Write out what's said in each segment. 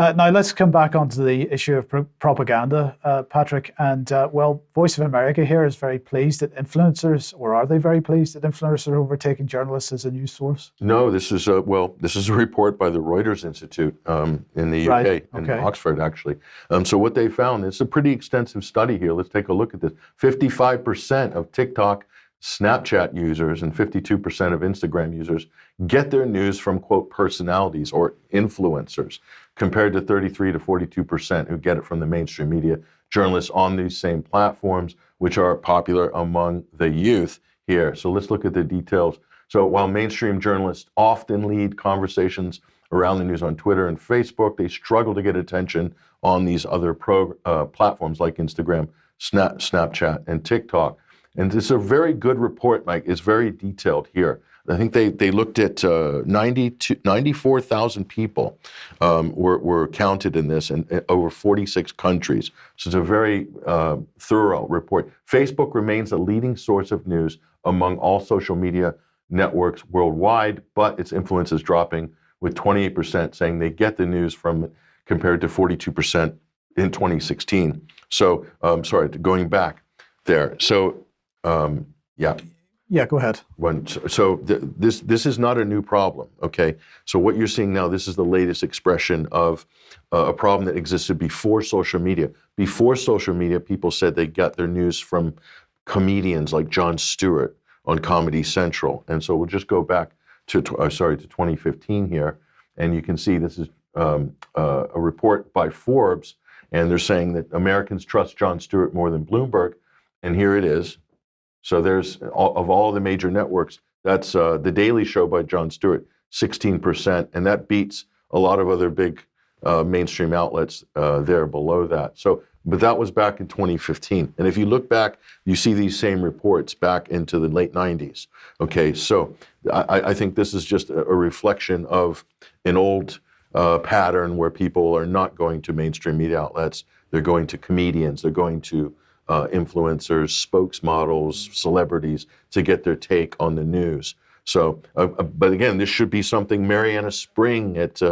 Now let's come back onto the issue of propaganda, Patrick. And Voice of America here is very pleased that influencers, or are they very pleased that influencers are overtaking journalists as a news source? No, this is a report by the Reuters Institute in the UK, in Oxford, actually. So what they found, it's a pretty extensive study here. Let's take a look at this. 55% of TikTok, Snapchat users and 52% of Instagram users get their news from, quote, personalities or influencers, compared to 33 to 42% who get it from the mainstream media journalists on these same platforms, which are popular among the youth here. So let's look at the details. So while mainstream journalists often lead conversations around the news on Twitter and Facebook, they struggle to get attention on these other platforms like Instagram, Snapchat, and TikTok. And it's a very good report, Mike. It's very detailed here. I think they looked at 94,000 people were counted in this in over 46 countries. So it's a very thorough report. Facebook remains a leading source of news among all social media networks worldwide, but its influence is dropping, with 28% saying they get the news from it, compared to 42% in 2016. So, going back there. So, Yeah, go ahead. This is not a new problem, okay? So what you're seeing now, this is the latest expression of a problem that existed before social media. Before social media, people said they got their news from comedians like Jon Stewart on Comedy Central. And so we'll just go back to 2015 here, and you can see this is a report by Forbes, and they're saying that Americans trust Jon Stewart more than Bloomberg, and here it is. So there's, of all the major networks, that's The Daily Show by Jon Stewart, 16%, and that beats a lot of other big mainstream outlets there below that. So, but that was back in 2015. And if you look back, you see these same reports back into the late 90s. Okay, so I think this is just a reflection of an old pattern where people are not going to mainstream media outlets. They're going to comedians, they're going to influencers, spokesmodels, celebrities to get their take on the news. So, but again, this should be something Mariana Spring at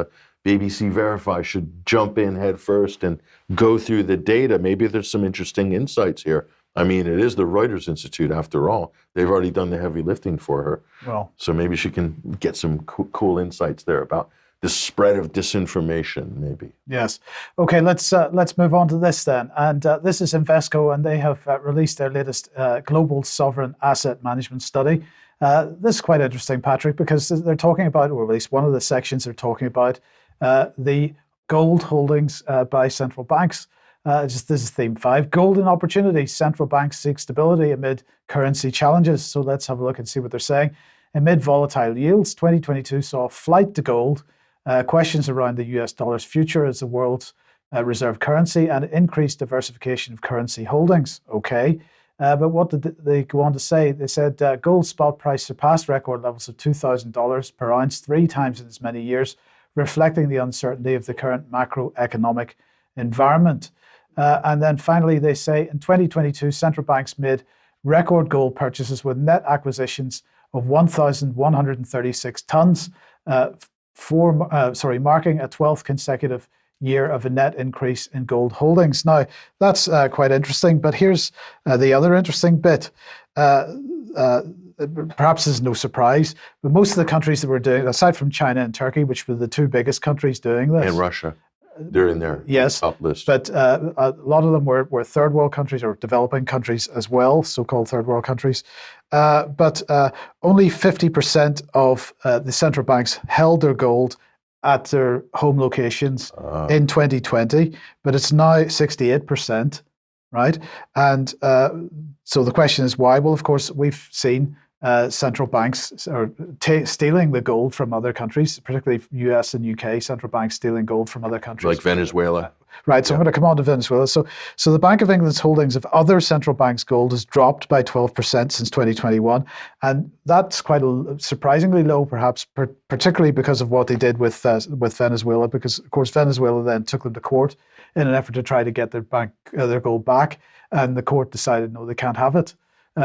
BBC Verify should jump in head first and go through the data. Maybe there's some interesting insights here. I mean, it is the Reuters Institute after all. They've already done the heavy lifting for her. Well, so maybe she can get some cool insights there about the spread of disinformation, maybe. Yes. Okay, let's move on to this then. And this is Invesco, and they have released their latest global sovereign asset management study. This is quite interesting, Patrick, because they're talking about, or at least one of the sections they're talking about, the gold holdings by central banks. This is theme 5. Golden opportunities. Central banks seek stability amid currency challenges. So let's have a look and see what they're saying. Amid volatile yields, 2022 saw a flight to gold. Questions around the US dollar's future as the world's reserve currency and increased diversification of currency holdings. Okay, but what did they go on to say? They said gold spot price surpassed record levels of $2,000 per ounce 3 times in as many years, reflecting the uncertainty of the current macroeconomic environment. And then finally, they say in 2022, central banks made record gold purchases with net acquisitions of 1,136 tons. Marking a 12th consecutive year of a net increase in gold holdings. Now, that's quite interesting, but here's the other interesting bit. Perhaps this is no surprise, but most of the countries that were doing, aside from China and Turkey, which were the 2 biggest countries doing this. And Russia. They're in there. Yes, top list. But a lot of them were third world countries or developing countries as well, so-called third world countries. But only 50% of the central banks held their gold at their home locations in 2020, but it's now 68%, right? And so the question is why? Well, of course, we've seen central banks are stealing the gold from other countries, particularly US and UK central banks stealing gold from other countries. Like Venezuela. Right, so I'm going to come on to Venezuela. So the Bank of England's holdings of other central banks' gold has dropped by 12% since 2021. And that's quite surprisingly low, perhaps, particularly because of what they did with Venezuela, because, of course, Venezuela then took them to court in an effort to try to get their gold back. And the court decided, no, they can't have it.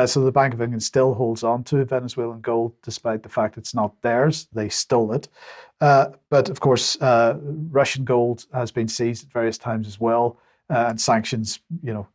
So the Bank of England still holds on to Venezuelan gold despite the fact it's not theirs. They stole it. But of course, Russian gold has been seized at various times as well, and sanctions,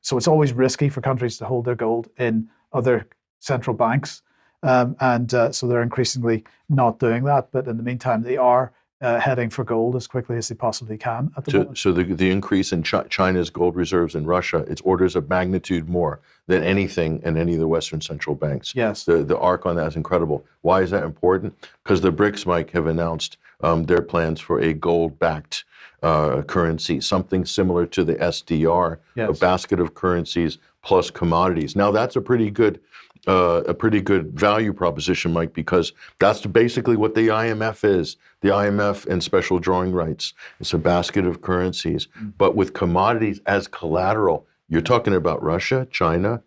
so it's always risky for countries to hold their gold in other central banks. So they're increasingly not doing that. But in the meantime, they are heading for gold as quickly as they possibly can at the moment. So the increase in China's gold reserves in Russia, it's orders of magnitude more than anything in any of the Western central banks. Yes. The arc on that is incredible. Why is that important? Because the BRICS, Mike, have announced their plans for a gold-backed currency, something similar to the SDR, Yes. a basket of currencies plus commodities. Now that's a pretty good value proposition, Mike, because that's basically what the IMF is. The IMF and special drawing rights. It's a basket of currencies, but with commodities as collateral. You're talking about Russia, China,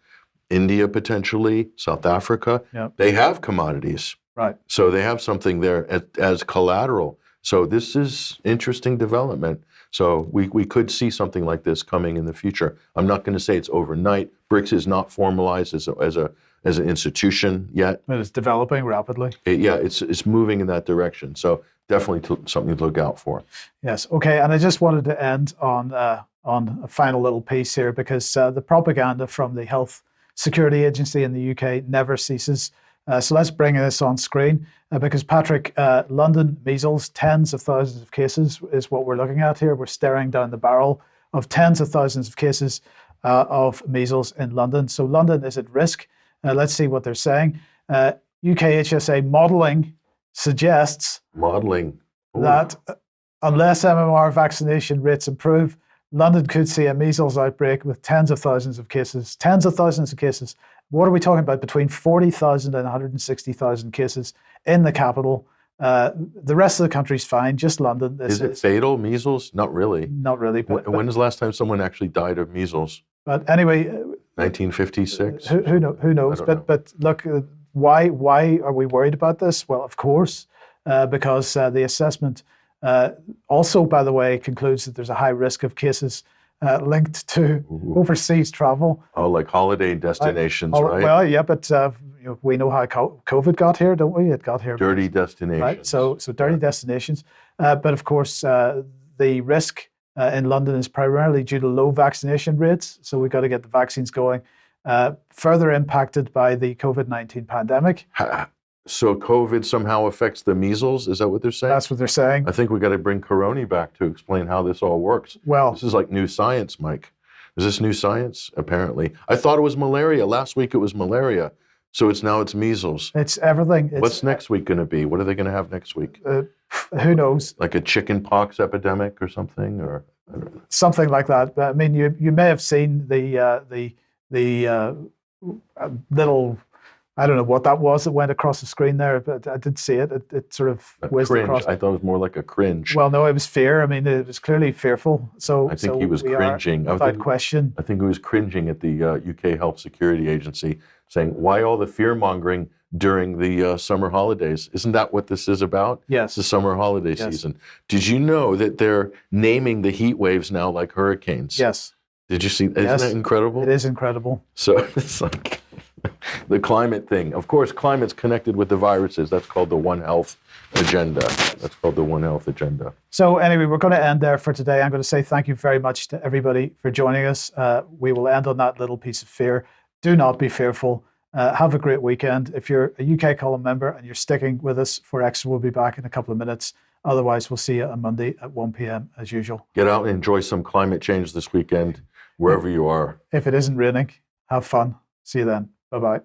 India potentially, South Africa. Yep. They have commodities. Right. So they have something there as collateral. So this is interesting development. So we could see something like this coming in the future. I'm not going to say it's overnight. BRICS is not formalized as an institution yet. But it's developing rapidly. It's moving in that direction. So definitely something to look out for. Yes. Okay. And I just wanted to end on a final little piece here, because the propaganda from the Health Security Agency in the UK never ceases. So let's bring this on screen, because Patrick, London measles, tens of thousands of cases is what we're looking at here. We're staring down the barrel of tens of thousands of cases of measles in London. So London is at risk. Let's see what they're saying. UK HSA modelling suggests that unless MMR vaccination rates improve, London could see a measles outbreak with tens of thousands of cases. Tens of thousands of cases. What are we talking about? Between 40,000 and 160,000 cases in the capital. The rest of the country's fine, just London. Is it fatal, measles? Not really. Not really. But when was the last time someone actually died of measles? But anyway, 1956. Who knows? But look, why are we worried about this? Well, of course, because the assessment also, by the way, concludes that there's a high risk of cases linked to overseas travel. Oh, like holiday destinations, right? Well, yeah, but we know how COVID got here, don't we? It got here. Dirty destinations. Right. So dirty destinations. But of course, the risk in London is primarily due to low vaccination rates. So we've got to get the vaccines going. Further impacted by the COVID-19 pandemic. So COVID somehow affects the measles? Is that what they're saying? That's what they're saying. I think we got to bring Coroni back to explain how this all works. Well, this is like new science, Mike. Is this new science? Apparently. I thought it was malaria. Last week it was malaria. So it's measles. It's everything. What's next week going to be? What are they going to have next week? Who knows? Like a chicken pox epidemic or something, or I don't know. Something like that. But I mean, you may have seen the little, I don't know what that was that went across the screen there, but I did see it. It sort of whizzed across. I thought it was more like a cringe. Well, no, it was fear. I mean, it was clearly fearful. So I think he was cringing. Without question. I think he was cringing at the UK Health Security Agency, saying, "Why all the fear mongering during the summer holidays? Isn't that what this is about? Yes, the summer holiday season." Did you know that they're naming the heat waves now like hurricanes? Yes. Did you see? Isn't that incredible? It is incredible. So it's like the climate thing. Of course, climate's connected with the viruses. That's called the One Health agenda. So anyway, we're going to end there for today. I'm going to say thank you very much to everybody for joining us. We will end on that little piece of fear. Do not be fearful. Have a great weekend. If you're a UK Column member and you're sticking with us for Extra, we'll be back in a couple of minutes. Otherwise, we'll see you on Monday at 1 p.m. as usual. Get out and enjoy some climate change this weekend, wherever you are. If it isn't raining, have fun. See you then. Bye-bye.